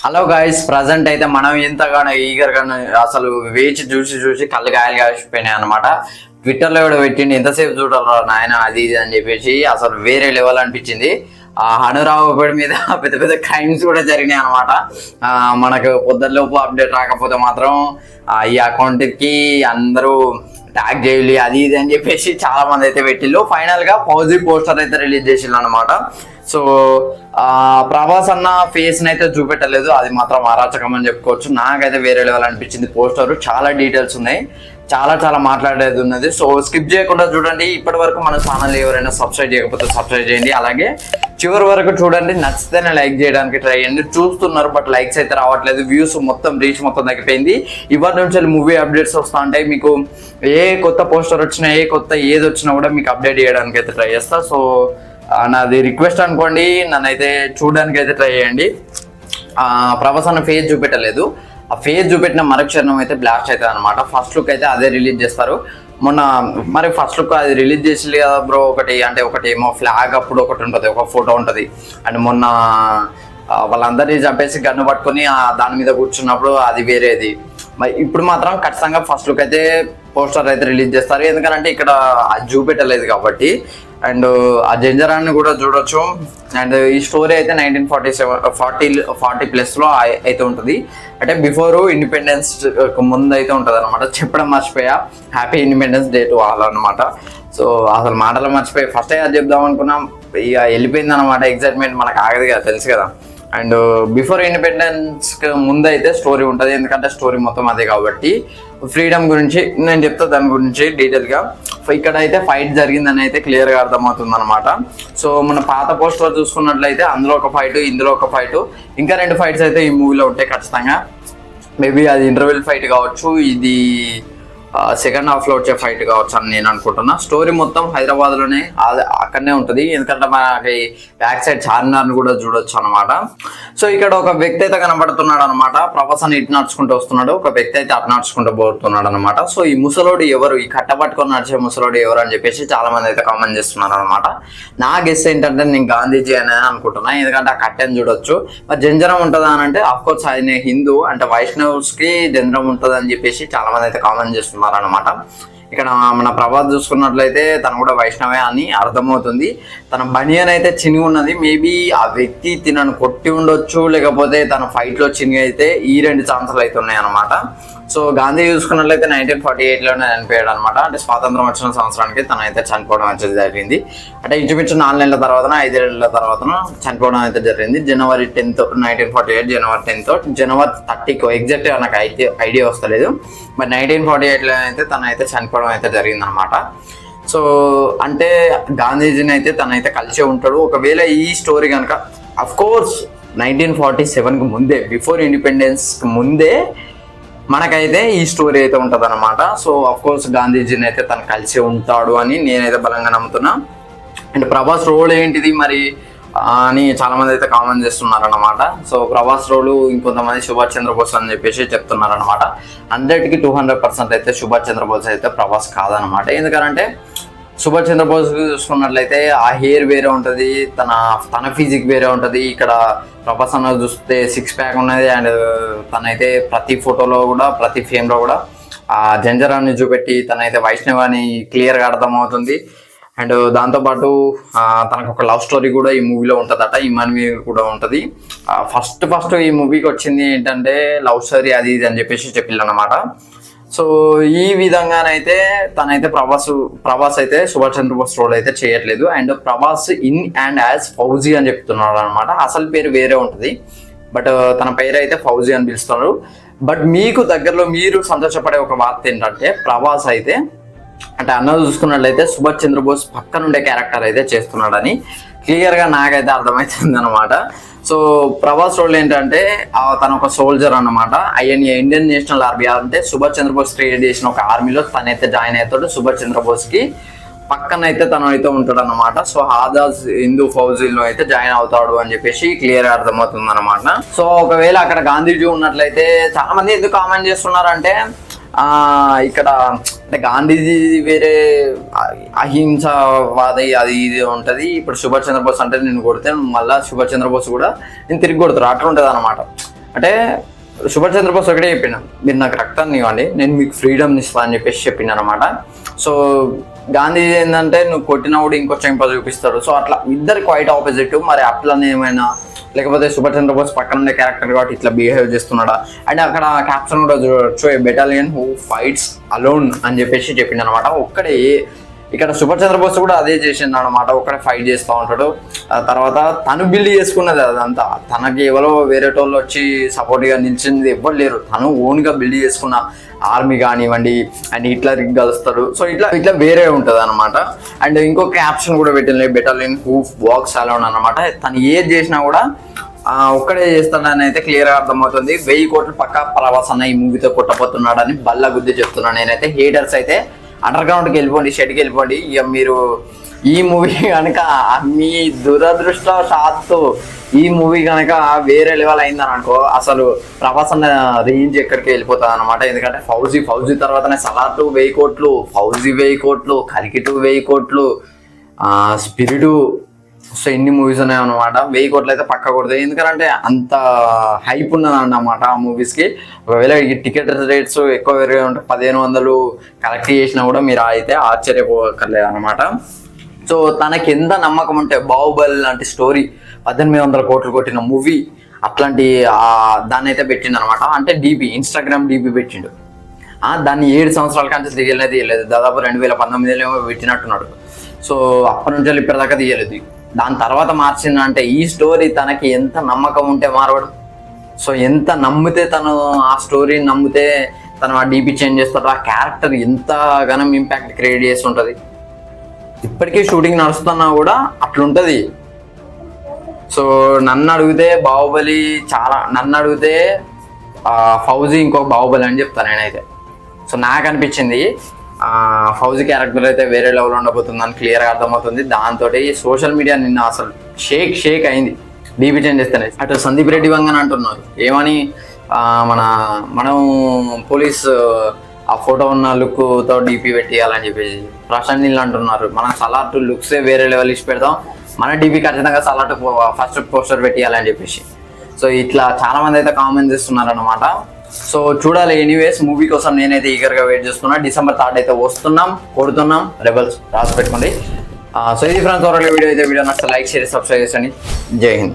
Hello guys, present అయితే మనం ఎంతగానో ఈగర్గా అసలు వేచి చూసి కళ్ళు గాయలు కాసిపోయినాయి అనమాట. ట్విట్టర్లో కూడా పెట్టిండి, ఎంతసేపు చూడాలరా నాయన అది ఇది అని చెప్పేసి అసలు వేరే లెవెల్ అనిపించింది. ఆ హనురావుపేట మీద పెద్ద పెద్ద క్రైమ్స్ కూడా జరిగినాయి అనమాట. మనకు పొద్దులోపు అప్డేట్ రాకపోతే మాత్రం ఈ అకౌంట్కి అందరూ ట్యాగ్ చేయాలి అది ఇది అని చెప్పేసి చాలా మంది అయితే పెట్టిళ్ళు. ఫైనల్ గా పాజిటివ్ పోస్టర్ అయితే రిలీజ్ చేసిళ్ళు అనమాట. సో ప్రభాస్ అన్న ఫేస్ ని అయితే చూపెట్టలేదు, అది మాత్రం అరాచకం అని చెప్పుకోవచ్చు. నాకైతే వేరే లెవెల్ అనిపించింది పోస్టర్. చాలా డీటెయిల్స్ ఉన్నాయి, చాలా మాట్లాడేది ఉన్నది. సో స్కిప్ చేయకుండా చూడండి. ఇప్పటి వరకు మన ఛానల్ ఎవరైనా సబ్స్క్రైబ్ చేయకపోతే సబ్స్క్రైబ్ చేయండి. అలాగే చివరి వరకు చూడండి, నచ్చితేనే లైక్ చేయడానికి ట్రై చేయండి. చూస్తున్నారు బట్ లైక్స్ అయితే రావట్లేదు, వ్యూస్ మొత్తం రీచ్ మొత్తం తగ్గిపోయింది. ఇవాళ నుంచి మూవీ అప్డేట్స్ వస్తూ ఉంటాయి. మీకు ఏ కొత్త పోస్టర్ వచ్చినా ఏ కొత్త ఏది వచ్చినా కూడా మీకు అప్డేట్ చేయడానికి అయితే ట్రై చేస్తా. సో నాది రిక్వెస్ట్ అనుకోండి, నన్నైతే చూడడానికి అయితే ట్రై చేయండి. ప్రభాస్ అన్న ఫేస్ చూపెట్టలేదు, ఆ ఫేస్ చూపెట్టిన మరుక్షణం అయితే బ్లాస్ట్ అవుతుంది అనమాట. ఫస్ట్ లుక్ అయితే అదే రిలీజ్ చేస్తారు. మొన్న మరి ఫస్ట్ లుక్ అది రిలీజ్ చేసి కదా బ్రో, ఒకటి ఏమో ఫ్లాగ్ అప్పుడు ఒకటి ఉంటుంది, ఒక ఫోటో ఉంటుంది. అండ్ మొన్న వాళ్ళందరినీ చంపేసి గన్ను పట్టుకొని దాని మీద కూర్చున్నప్పుడు అది వేరేది. మరి ఇప్పుడు మాత్రం ఖచ్చితంగా ఫస్ట్ లుక్ అయితే పోస్టర్ అయితే రిలీజ్ చేస్తారు, ఎందుకంటే ఇక్కడ అది చూపెట్టలేదు కాబట్టి. అండ్ ఆ జంజరాన్ని కూడా చూడొచ్చు. అండ్ ఈ స్టోరీ అయితే 1947 అయితే ఉంటుంది, అంటే బిఫోర్ ఇండిపెండెన్స్ ముందు అయితే ఉంటుంది అనమాట. చెప్పడం మర్చిపోయా, happy independence day to all అనమాట. సో అసలు మాటలు మర్చిపోయి ఫస్ట్ అది చెప్దాం అనుకున్నాం, ఇక వెళ్ళిపోయింది అనమాట. ఎగ్జైట్మెంట్ మనకు ఆగదు కదా, తెలుసు కదా. అండ్ బిఫోర్ ఇండిపెండెన్స్ ముందు అయితే స్టోరీ ఉంటుంది, ఎందుకంటే స్టోరీ మొత్తం అదే కాబట్టి. ఫ్రీడమ్ గురించి నేను చెప్తా, దాని గురించి డీటెయిల్గా. ఇక్కడ అయితే ఫైట్ జరిగిందని అయితే క్లియర్గా అర్థమవుతుంది అనమాట. సో మన పాత పోస్టర్ చూసుకున్నట్లయితే అందులో ఒక ఫైట్, ఇందులో ఒక ఫైట్, ఇంకా 2 ఫైట్స్ అయితే ఈ మూవీలో ఉంటాయి ఖచ్చితంగా. మేబీ అది ఇంటర్వెల్ ఫైట్ కావచ్చు, ఇది సెకండ్ హాఫ్లో వచ్చే ఫైట్ కావచ్చు అని నేను అనుకుంటున్నా. స్టోరీ మొత్తం హైదరాబాద్లోనే అక్కడనే ఉంటుంది, ఎందుకంటే మనకి బ్యాక్ సైడ్ చార్మినార్ని కూడా చూడొచ్చు అనమాట. సో ఇక్కడ ఒక వ్యక్తి అయితే కనబడుతున్నాడు అనమాట. ప్రభాస్ అని ఇటు నడుచుకుంటూ వస్తున్నాడు, ఒక వ్యక్తి అయితే అటు నడుచుకుంటూ పోతున్నాడు అనమాట. సో ఈ ముసలోడు ఎవరు, ఈ కట్టబట్టుకొని నడిచే ముసలోడు ఎవరు అని చెప్పేసి చాలా మంది అయితే కామెంట్ చేస్తున్నారు అనమాట. నా గెస్ ఏంటంటే నేను గాంధీజీ అని అనుకుంటున్నా, ఎందుకంటే ఆ కట్టెని చూడొచ్చు. మరి జంజరం ఉంటుందా అని అంటే అఫ్కోర్స్ ఆయన హిందూ, అంటే వైష్ణవ్స్ కి జంజరం ఉంటుంది అని చెప్పేసి చాలా మంది అయితే కామెంట్ చేస్తున్నారు అనమాట. ఇక్కడ మన ప్రభాస్ చూసుకున్నట్లయితే తను కూడా వైష్ణవే అని అర్థమవుతుంది. తన బనియన్ అయితే చినిగి ఉన్నది, మేబీ ఆ వ్యక్తి తినను కొట్టి ఉండొచ్చు, లేకపోతే తన ఫైట్ లో చినిగి అయితే ఈ 2 ఛాన్సులు అయితే ఉన్నాయి అనమాట. సో గాంధీ చూసుకున్నట్లయితే 1948లోనే చనిపోయాడు అనమాట. అంటే స్వాతంత్రం వచ్చిన సంవత్సరానికి తను అయితే చనిపోవడం అయితే జరిగింది. అంటే ఇంచుమించు 4 నెలల తర్వాత 5 నెలల తర్వాత చనిపోవడం అయితే జరిగింది. జనవరి 10th 1948, జనవరి 10th, జనవరి 30 ఎగ్జాక్ట్గా నాకు అయితే ఐడియా వస్తలేదు. మరి 1948లో అయితే తను అయితే చనిపోవడం అయితే జరిగింది అనమాట. సో అంటే గాంధీజీని అయితే తనైతే కలిసే ఉంటాడు. ఒకవేళ ఈ స్టోరీ కనుక అఫ్కోర్స్ 1947కి ముందే, బిఫోర్ ఇండిపెండెన్స్ ముందే మనకైతే ఈ స్టోరీ అయితే ఉంటుంది అనమాట. సో అఫ్కోర్స్ గాంధీజీని అయితే తను కలిసి ఉంటాడు అని నేనైతే బలంగా నమ్ముతున్నా. అండ్ ప్రభాస్ రోల్ ఏంటిది మరి అని చాలా మంది అయితే కామెంట్ చేస్తున్నారు అనమాట. సో ప్రభాస్ రోలు ఇంకొంతమంది సుభాష్ చంద్రబోస్ అని చెప్పేసి చెప్తున్నారు అనమాట. 100కి 200% అయితే సుభాష్ చంద్రబోస్ అయితే ప్రభాస్ కాదనమాట. ఎందుకంటే సుభాష్ చంద్రబోస్ చూసుకున్నట్లయితే ఆ హెయిర్ వేరే ఉంటుంది, తన ఫిజిక్ వేరే ఉంటుంది. ఇక్కడ ప్రభాస్ అన్న చూస్తే 6 ప్యాక్ ఉన్నది. అండ్ తనైతే ప్రతి ఫోటోలో కూడా, ప్రతి ఫేమ్లో కూడా ఆ జంజరాన్ని చూపెట్టి తనైతే వైష్ణవ్ అని క్లియర్గా అర్థమవుతుంది. అండ్ దాంతోపాటు తనకు ఒక లవ్ స్టోరీ కూడా ఈ మూవీలో ఉంటుందట, ఇమాన్వి కూడా ఉంటుంది. ఫస్ట్ ఈ మూవీకి వచ్చింది ఏంటంటే లవ్ స్టోరీ అది ఇది అని చెప్పేసి చెప్పిల్లనమాట. సో ఈ విధంగానైతే తనైతే ప్రభాస్ అయితే సుభాష్ చంద్రబోస్ రోల్ అయితే చేయట్లేదు. And Prabhas in and as fauji అని చెప్తున్నాడు అనమాట. అసలు పేరు వేరే ఉంటుంది, బట్ తన పేరు అయితే ఫౌజీ అని పిలుస్తున్నారు. బట్ మీకు దగ్గరలో మీరు సంతోషపడే ఒక వార్త ఏంటంటే ప్రభాస్ అయితే అంటే అన్న చూసుకున్నట్లయితే సుభాష్ చంద్రబోస్ పక్కనుండే క్యారెక్టర్ అయితే చేస్తున్నాడని క్లియర్గా నాకైతే అర్థమవుతుంది అనమాట. సో ప్రభాస్ రోల్ ఏంటంటే తను ఒక సోల్జర్ అనమాట. ఐఎన్ఏ, ఇండియన్ నేషనల్ ఆర్మీ, అంటే సుభాష్ చంద్రబోస్ క్రియేట్ చేసిన ఒక ఆర్మీలో తనైతే జాయిన్ అవుతాడు. సుభాష్ చంద్రబోస్కి పక్కన అయితే తను అయితే ఉంటాడు అనమాట. సో ఆజాద్ హిందూ ఫౌజీలో అయితే జాయిన్ అవుతాడు అని చెప్పేసి క్లియర్ అర్థమవుతుంది అనమాట. సో ఒకవేళ అక్కడ గాంధీజీ ఉన్నట్లయితే చాలా మంది ఎందుకు కామెంట్ చేస్తున్నారంటే ఇక్కడ అంటే గాంధీజీ వేరే అహింసవాది అది ఇది ఉంటుంది. ఇప్పుడు సుభాష్ చంద్రబోస్ అంటే నేను కొడితే మళ్ళీ సుభాష్ చంద్రబోస్ కూడా నేను తిరిగి కొడతారు, అట్లా ఉంటుంది అనమాట. అంటే సుభాష్ చంద్రబోస్ ఒకటే చెప్పిన, మీరు నాకు రక్తాన్ని ఇవ్వండి నేను మీకు ఫ్రీడమ్ని ఇస్తాను అని చెప్పేసి చెప్పింది అనమాట. సో గాంధీజీ ఏంటంటే నువ్వు కొట్టినా కూడా ఇంకో చెంప చూపిస్తాడు. సో అట్లా ఇద్దరు క్వైట్ ఆపోజిట్. మరి అట్లనే ఏమైనా లేకపోతే సుభాష్ చంద్రబోస్ పక్కన ఉండే క్యారెక్టర్ కాబట్టి ఇట్లా బిహేవ్ చేస్తున్నాడా? అండ్ అక్కడ క్యాప్షన్ కూడా చూడొచ్చు, ఏ బెటాలియన్ హూ ఫైట్స్ అలోన్ అని చెప్పేసి చెప్పింది అనమాట. ఒక్కడే ఇక్కడ సుభాష్ చంద్రబోస్ కూడా అదే చేసిండు అనమాట, ఒక్కడే ఫైట్ చేస్తూ ఉంటాడు. తర్వాత తను బిల్డ్ చేసుకున్నది అదంతా, తనకి ఎవరో వేరే వాళ్ళు వచ్చి సపోర్ట్గా నిలిచింది ఎవ్వరు లేరు, తను ఓన్గా బిల్డ్ చేసుకున్న ఆర్మీ కానివ్వండి అండ్ హిట్లర్కి కలుస్తాడు. సో ఇట్లా వేరే ఉంటుంది అనమాట. అండ్ ఇంకో క్యాప్షన్ కూడా పెట్టింది, బెటాలియన్ హూ వాక్స్ అలోన్ అనమాట. తను ఏది చేసినా కూడా ఒక్కడే చేస్తాడని అయితే క్లియర్గా అర్థమవుతుంది. 1000 కోట్లు పక్కా ప్రభాస్ అన్న ఈ మూవీతో కొట్టబోతున్నాడని బల్ల గుద్ది చెప్తున్నాను నేనైతే. హేటర్స్ అయితే అండర్ గ్రౌండ్కి వెళ్ళిపోండి, షెడ్కి వెళ్ళిపోండి. ఇక మీరు ఈ మూవీ కనుక మీ దురదృష్టవశాత్తు ఈ మూవీ కనుక వేరే లెవెల్ అయిందని అనుకో, అసలు ప్రభాస్ అన్న రేంజ్ ఎక్కడికి వెళ్ళిపోతుంది అనమాట. ఎందుకంటే ఫౌజీ తర్వాతనే సలార్ 2 1000 కోట్లు, ఫౌజీ 1000 కోట్లు, కలికి 2 1000 కోట్లు, స్పిరిటు. సో ఎన్ని మూవీస్ ఉన్నాయి అనమాట. 1000 కోట్లు అయితే పక్క కొడతాయి, ఎందుకంటే అంత హైప్ ఉన్నది అన్నమాట ఆ మూవీస్కి. ఒకవేళ ఈ టికెట్ రేట్స్ ఎక్కువ పెరిగి ఉంటే 1500 కలెక్ట్ చేసినా కూడా మీరు అయితే ఆశ్చర్యపోకర్లేదు అనమాట. సో తనకి ఎంత నమ్మకం ఉంటే బాహుబలి లాంటి స్టోరీ 1800 కోట్లు కొట్టిన మూవీ అట్లాంటి దాన్ని అయితే పెట్టిండు అనమాట. అంటే ఇన్స్టాగ్రామ్ డీపీ పెట్టిండు. దాన్ని 7 సంవత్సరాల కంటే తీయలేదు, దాదాపు 2019 పెట్టినట్టున్నాడు. సో అప్పటి నుంచి ఇప్పటిదాకా తీయలేదు. దాని తర్వాత మార్చిందంటే ఈ స్టోరీ తనకి ఎంత నమ్మకం ఉంటే మారవడు. సో ఎంత నమ్మితే తను ఆ స్టోరీని నమ్మితే తను ఆ డీపీ చేంజ్ చేస్తాడు. ఆ క్యారెక్టర్ ఎంతగానో ఇంపాక్ట్ క్రియేట్ చేస్తుంటుంది. ఇప్పటికీ షూటింగ్ నడుస్తున్నా కూడా అట్లుంటుంది. సో నన్ను అడిగితే బాహుబలి నన్ను అడిగితే ఫౌజీ ఇంకొక బాహుబలి అని చెప్తాను నేనైతే. సో నాకు అనిపించింది ఫౌజీ క్యారెక్టర్ అయితే వేరే లెవెల్ ఉండబోతుందని క్లియర్గా అర్థమవుతుంది. దాంతో సోషల్ మీడియా నిన్న అసలు షేక్ అయింది డీపీ చేంజ్ చేస్తేనే. అటు సందీప్ రెడ్డి వంగని అంటున్నారు ఏమని, మనం పోలీస్ ఆ ఫోటో ఉన్న లుక్తో డీపీ పెట్టేయాలని చెప్పేసి. ప్రశాంత్ నీళ్ళు అంటున్నారు మనం సలార్ 2 లుక్సే వేరే లెవెల్ ఇచ్చి పెడతాం, మన డీపీ ఖచ్చితంగా సలార్ 2 ఫస్ట్ పోస్టర్ పెట్టేయాలని చెప్పేసి. సో ఇట్లా చాలా మంది అయితే కామెంట్ చేస్తున్నారు అనమాట. సో చూడాలి. ఎనీవేస్ మూవీ కోసం నేనైతే ఈగర్గా వెయిట్ చేస్తున్నా. December 3 అయితే కొడుతున్నాం రెబల్స్ రాసి పెట్టుకోండి. సో ఇది ఫ్రెండ్స్ ఓవరాల్ వీడియో అయితే. వీడియో నచ్చితే లైక్ షేర్ సబ్స్క్రైబ్ చేయండి. జై హింద్.